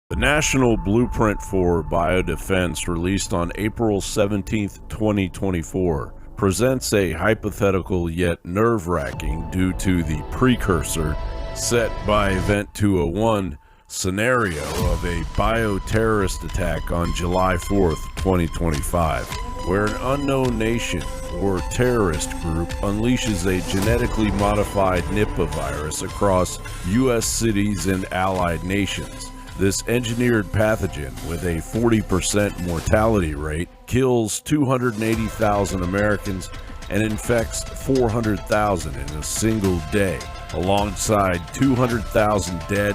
The National Blueprint for Biodefense, released on April 17, 2024, presents a hypothetical yet nerve-wracking, due to the precursor set by Event 201, scenario of a bioterrorist attack on July 4, 2025, where an unknown nation or terrorist group unleashes a genetically modified Nipah virus across U.S. cities and allied nations. This engineered pathogen, with a 40% mortality rate, kills 280,000 Americans and infects 400,000 in a single day, alongside 200,000 dead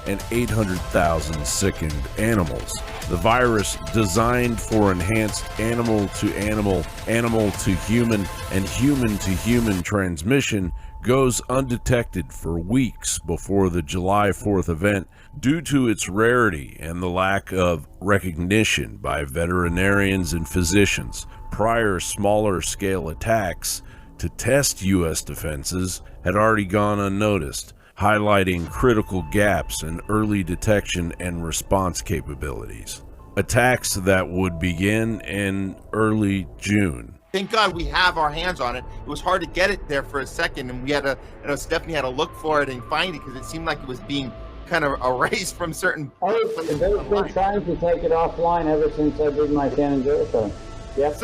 and 800,000 sickened animals. The virus, designed for enhanced animal-to-animal, animal-to-human, and human-to-human transmission, goes undetected for weeks before the July 4th event due to its rarity and the lack of recognition by veterinarians and physicians. Prior smaller-scale attacks to test U.S. defenses had already gone unnoticed, highlighting critical gaps in early detection and response capabilities. Attacks that would begin in early June. Thank God we have our hands on it. It was hard to get it there for a second, and we had to, Stephanie had to look for it and find it because it seemed like it was being kind of erased from certain places. They've been trying to take it offline ever since I did my San Andreas. Yep.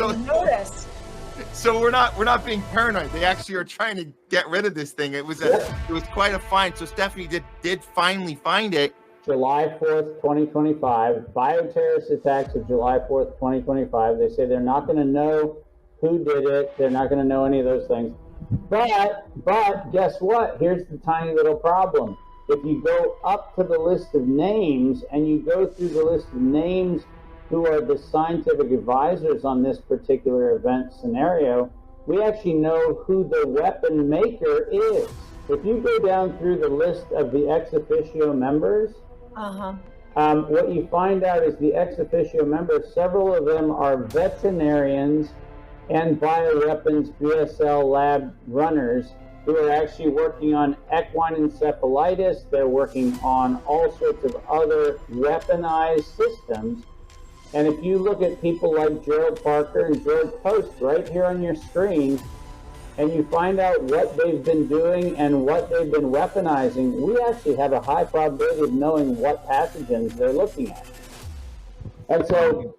So we're not being paranoid. They actually are trying to get rid of this thing. It was quite a find. So Stephanie did finally find it. July 4th, 2025. Bioterrorist attacks of July 4th, 2025. They say they're not going to know who did it. They're not going to know any of those things. But guess what? Here's the tiny little problem. If you go up to the list of names and you go through the list of names who are the scientific advisors on this particular event scenario, we actually know who the weapon maker is. If you go down through the list of the ex officio members, what you find out is the ex officio members, several of them are veterinarians and bioweapons BSL lab runners who are actually working on equine encephalitis. They're working on all sorts of other weaponized systems. And if you look at people like Gerald Parker and George Post right here on your screen, and you find out what they've been doing and what they've been weaponizing, we actually have a high probability of knowing what pathogens they're looking at. And so,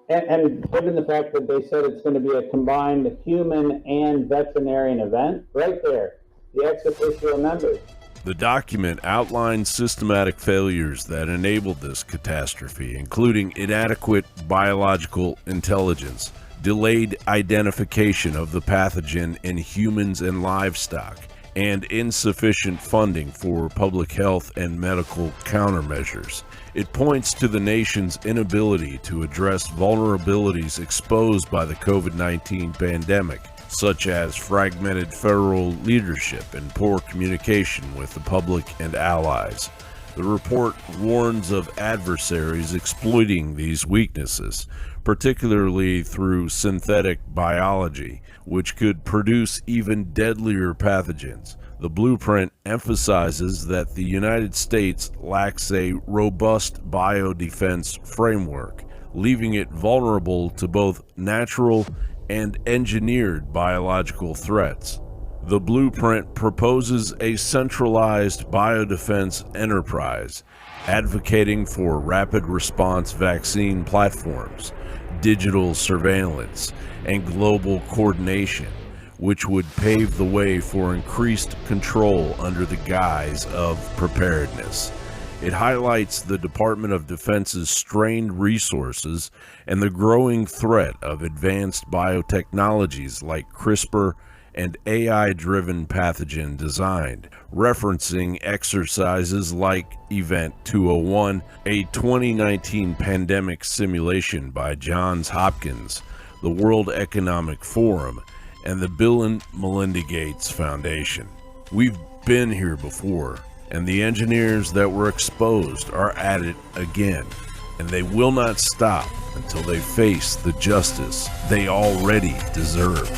and given the fact that they said it's going to be a combined human and veterinarian event, right there, the ex officio members. The document outlines systematic failures that enabled this catastrophe, including inadequate biological intelligence, delayed identification of the pathogen in humans and livestock, and insufficient funding for public health and medical countermeasures. It points to the nation's inability to address vulnerabilities exposed by the COVID-19 pandemic, such as fragmented federal leadership and poor communication with the public and allies. The report warns of adversaries exploiting these weaknesses, particularly through synthetic biology, which could produce even deadlier pathogens. The blueprint emphasizes that the United States lacks a robust biodefense framework, leaving it vulnerable to both natural and engineered biological threats. The blueprint proposes a centralized biodefense enterprise, advocating for rapid response vaccine platforms, digital surveillance, and global coordination, which would pave the way for increased control under the guise of preparedness. It highlights the Department of Defense's strained resources and the growing threat of advanced biotechnologies like CRISPR and AI-driven pathogen design, referencing exercises like Event 201, a 2019 pandemic simulation by Johns Hopkins, the World Economic Forum, and the Bill and Melinda Gates Foundation. We've been here before, and the engineers that were exposed are at it again, and they will not stop until they face the justice they already deserve.